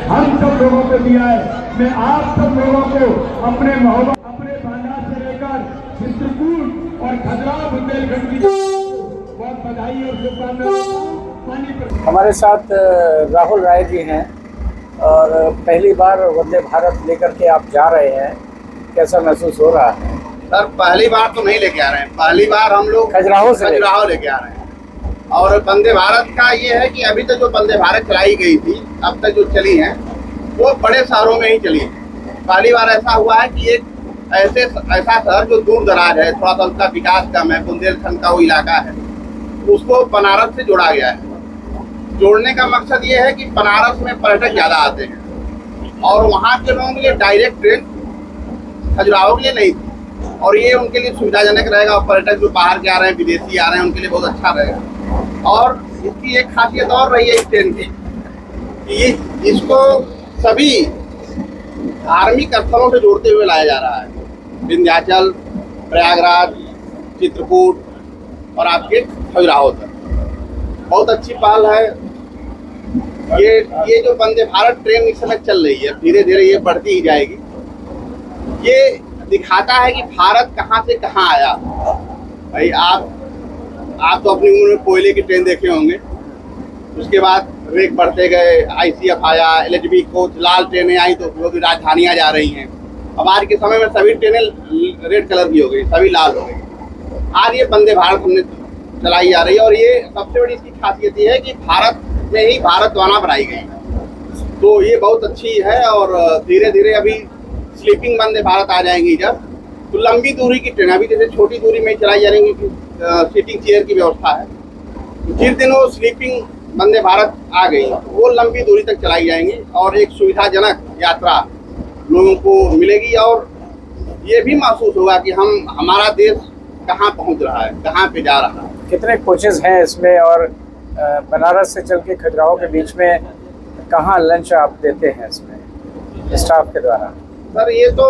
हम सब लोगों को दिया है। मैं आप सब लोगों को अपने मोहब्बत, अपने बाजार से लेकर चित्रकूट और खजुराहो बुंदेलखंड की बहुत बधाई और शुभकामनाएं। हमारे साथ राहुल राय जी हैं और पहली बार वंदे भारत लेकर के आप जा रहे हैं, कैसा महसूस हो रहा है? सर पहली बार तो नहीं लेके आ रहे हैं, पहली बार हम लोग खजुराहो लेके आ रहे हैं। और वंदे भारत का ये है कि अभी तक जो वंदे भारत चलाई गई थी, अब तक जो चली है वो बड़े शहरों में ही चली है। पहली बार ऐसा हुआ है कि एक ऐसा शहर जो दूर दराज है, थोड़ा सा उसका विकास कम है, बुंदेलखंड का वो इलाका है, उसको बनारस से जोड़ा गया है। जोड़ने का मकसद ये है कि बनारस में पर्यटक ज़्यादा आते हैं और वहाँ के लोगों के लिए डायरेक्ट ट्रेन खजुराहो के लिए नहीं थी, और ये उनके लिए सुविधाजनक रहेगा। और पर्यटक जो बाहर के आ रहे हैं, विदेशी आ रहे हैं, उनके लिए बहुत अच्छा रहेगा। और इसकी एक खासियत और रही है इस ट्रेन की कि इसको सभी धार्मिक स्थलों से जोड़ते हुए लाया जा रहा है। विंध्याचल, प्रयागराज, चित्रकूट और आपके खजुराहो तक। बहुत अच्छी पहल है। ये जो वंदे भारत ट्रेन इस समय चल रही है, धीरे धीरे ये बढ़ती ही जाएगी। ये दिखाता है कि भारत कहाँ से कहाँ आया। भाई आप तो अपनी उम्र में कोयले की ट्रेन देखे होंगे, उसके बाद रेक बढ़ते गए, ICF आया, LHB कोच, लाल ट्रेनें आई तो जो कि राजधानियाँ जा रही हैं। अब आज के समय में सभी ट्रेनें रेड कलर की हो गई, सभी लाल हो गई। आज ये वंदे भारत हमने चलाई जा रही है और ये सबसे बड़ी इसकी खासियत ये है कि भारत में ही भारतवाना बनाई गई, तो ये बहुत अच्छी है। और धीरे धीरे अभी स्लीपिंग वंदे भारत आ जाएंगी जब, तो लंबी दूरी की ट्रेन, अभी जैसे छोटी दूरी में चलाई जा रही है, सीटिंग चेयर की व्यवस्था है। जिस दिन वो स्लीपिंग वंदे भारत आ गई वो लंबी दूरी तक चलाई जाएंगी और एक सुविधाजनक यात्रा लोगों को मिलेगी। और ये भी महसूस होगा कि हमारा देश कहाँ पहुँच रहा है, कहाँ पे जा रहा है। कितने कोचेज हैं इसमें और बनारस से चल के खजुराहो के बीच में कहाँ लंच आप देते हैं इसमें स्टाफ के द्वारा? सर ये तो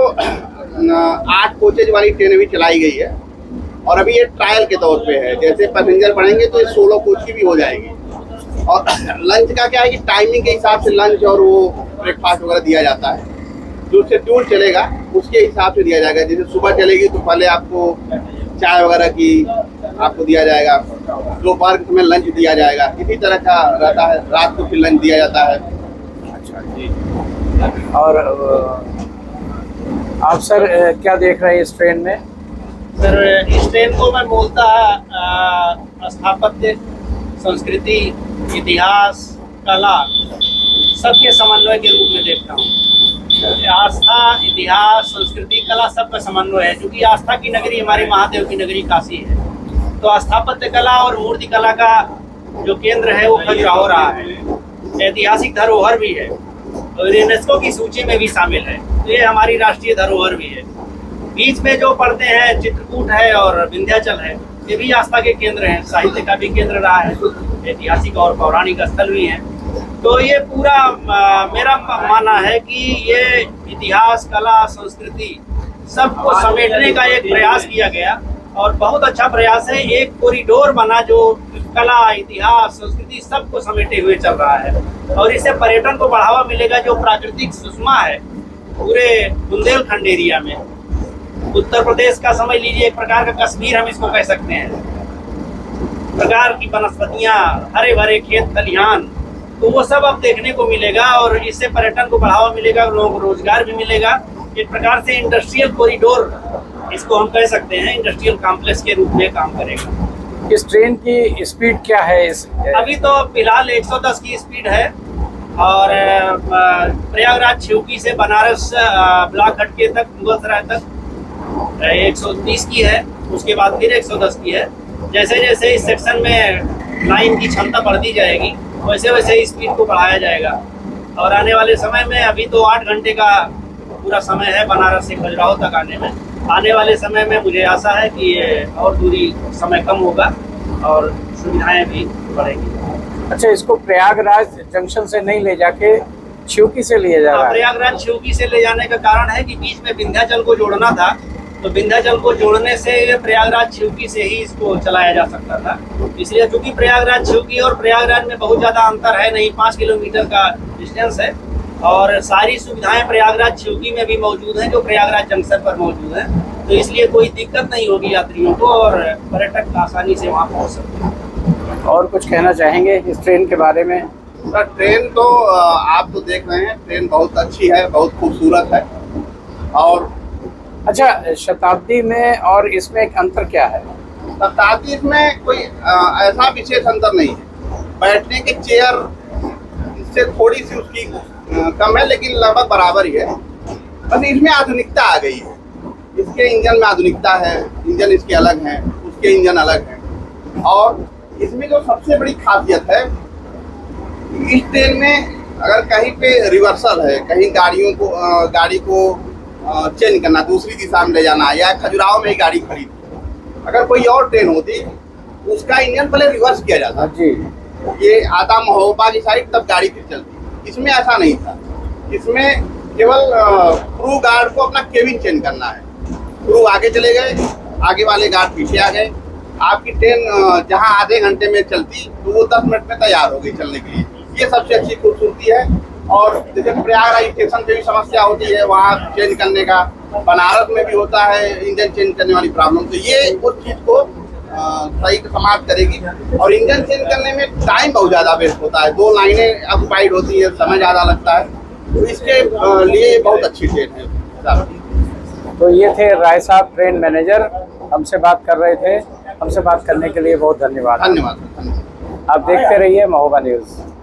8 कोचेज वाली ट्रेन भी चलाई गई है और अभी ये ट्रायल के तौर पे है। जैसे पैसेंजर बढ़ेंगे तो ये 16 कोच की भी हो जाएगी। और लंच का क्या है कि टाइमिंग के हिसाब से लंच और वो ब्रेकफास्ट वगैरह दिया जाता है। जो शेड्यूल चलेगा उसके हिसाब से दिया जाएगा। जैसे सुबह चलेगी तो पहले आपको चाय वगैरह की आपको दिया जाएगा, दोपहर के समय लंच दिया जाएगा, इसी तरह का रहता है। रात को फिर लंच दिया जाता है। अच्छा जी। और आप सर क्या देख रहे हैं इस ट्रेन में? सर इस ट्रेन को मैं मूलतः स्थापत्य, संस्कृति, इतिहास, कला सबके समन्वय के रूप में देखता हूँ। आस्था, इतिहास, संस्कृति, कला सबका समन्वय है, क्योंकि आस्था की नगरी हमारी महादेव की नगरी काशी है। तो स्थापत्य कला और मूर्ति कला का जो केंद्र है वो खजुराहो रहा है। ऐतिहासिक धरोहर भी है और यूनेस्को की सूची में भी शामिल है, तो ये हमारी राष्ट्रीय धरोहर भी है। बीच में जो पड़ते हैं चित्रकूट है और विंध्याचल है, ये भी आस्था के केंद्र हैं, साहित्य का भी केंद्र रहा है, ऐतिहासिक और पौराणिक स्थल भी हैं। तो ये पूरा मेरा मानना है कि ये इतिहास, कला, संस्कृति सबको समेटने का एक प्रयास किया गया और बहुत अच्छा प्रयास है। एक कॉरिडोर बना जो कला, इतिहास, संस्कृति सबको समेटे हुए चल रहा है और इससे पर्यटन को बढ़ावा मिलेगा। जो प्राकृतिक सुषमा है पूरे बुंदेलखंड एरिया में, उत्तर प्रदेश का समझ लीजिए एक प्रकार का कश्मीर हम इसको कह सकते हैं। प्रकार की वनस्पतियाँ, हरे भरे खेत खलिहान, तो वो सब अब देखने को मिलेगा और इससे पर्यटन को बढ़ावा मिलेगा, लोगों को रोजगार भी मिलेगा। एक प्रकार से इंडस्ट्रियल कॉरिडोर इसको हम कह सकते हैं, इंडस्ट्रियल कॉम्प्लेक्स के रूप में काम करेगा। इस ट्रेन की स्पीड क्या है? अभी तो फिलहाल 110 की स्पीड है और प्रयागराज छिवकी से बनारस ब्लॉक हटके तक, मुगलसराय तक 130 की है, उसके बाद फिर 110 की है। जैसे जैसे इस सेक्शन में लाइन की क्षमता बढ़ती जाएगी वैसे वैसे स्पीड को बढ़ाया जाएगा और आने वाले समय में, अभी तो 8 घंटे का पूरा समय है बनारस से खजुराहो तक आने में। आने वाले समय में मुझे आशा है कि ये और दूरी समय कम होगा और सुविधाएं भी बढ़ेंगी। अच्छा, इसको प्रयागराज जंक्शन से नहीं ले जाके छिवकी से लिए जा रहा है? प्रयागराज छिवकी से ले जाने का कारण है कि बीच में विंध्याचल को जोड़ना था, तो विंध्याचल को जोड़ने से प्रयागराज छिवकी से ही इसको चलाया जा सकता था। इसलिए चूंकि प्रयागराज छिवकी और प्रयागराज में बहुत ज़्यादा अंतर है नहीं, 5 किलोमीटर का डिस्टेंस है, और सारी सुविधाएं प्रयागराज चिल्की में भी मौजूद हैं, जो प्रयागराज जंक्शन पर मौजूद हैं। तो इसलिए कोई दिक्कत नहीं होगी यात्रियों को और पर्यटक आसानी से वहाँ पहुँच सकते हैं। और कुछ कहना चाहेंगे इस ट्रेन के बारे में? सर ट्रेन तो आप तो देख रहे हैं, ट्रेन बहुत अच्छी है, बहुत खूबसूरत है। और अच्छा, शताब्दी में और इसमें एक अंतर क्या है? शताब्दी में कोई ऐसा विशेष अंतर नहीं है। बैठने के चेयर इससे थोड़ी सी उसकी कम है, लेकिन लगभग बराबर ही है। बस इसमें आधुनिकता आ गई है, इसके इंजन में आधुनिकता है, इंजन इसके अलग हैं, उसके इंजन अलग हैं। और इसमें जो सबसे बड़ी खासियत है, इस ट्रेन में अगर कहीं पे रिवर्सल है, कहीं गाड़ी को चेंज करना, दूसरी दिशा में ले जाना, या खजुराहो में ही गाड़ी खड़ी थी, अगर कोई और ट्रेन होती उसका इंजन पहले रिवर्स किया जाता जी, ये आता महोबा की साइड, तब गाड़ी फिर चलती। इसमें ऐसा नहीं था। इसमें केवल क्रू गार्ड को अपना केबिन चेंज करना है, क्रू आगे चले गए, आगे वाले गार्ड पीछे आ गए। आपकी ट्रेन जहां आधे घंटे में चलती तो वो 10 मिनट में तैयार हो गई चलने के लिए। ये सबसे अच्छी खूबसूरती है। और जैसे प्रयागराज स्टेशन पे भी समस्या होती है वहाँ चेंज करने का, बनारस में भी होता है इंजन चेंज करने वाली प्रॉब्लम, तो ये उस चीज़ को सही समाप्त करेगी। और इंजन चेंज करने में टाइम बहुत ज़्यादा वेस्ट होता है, 2 लाइनें ऑक्युपाइड होती है, समय ज़्यादा लगता है, तो इसके लिए ये बहुत अच्छी ट्रेन है। तो ये थे राय साहब, ट्रेन मैनेजर, हमसे बात कर रहे थे। हमसे बात करने के लिए बहुत धन्यवाद। धन्यवाद। आप देखते रहिए महोबा न्यूज़।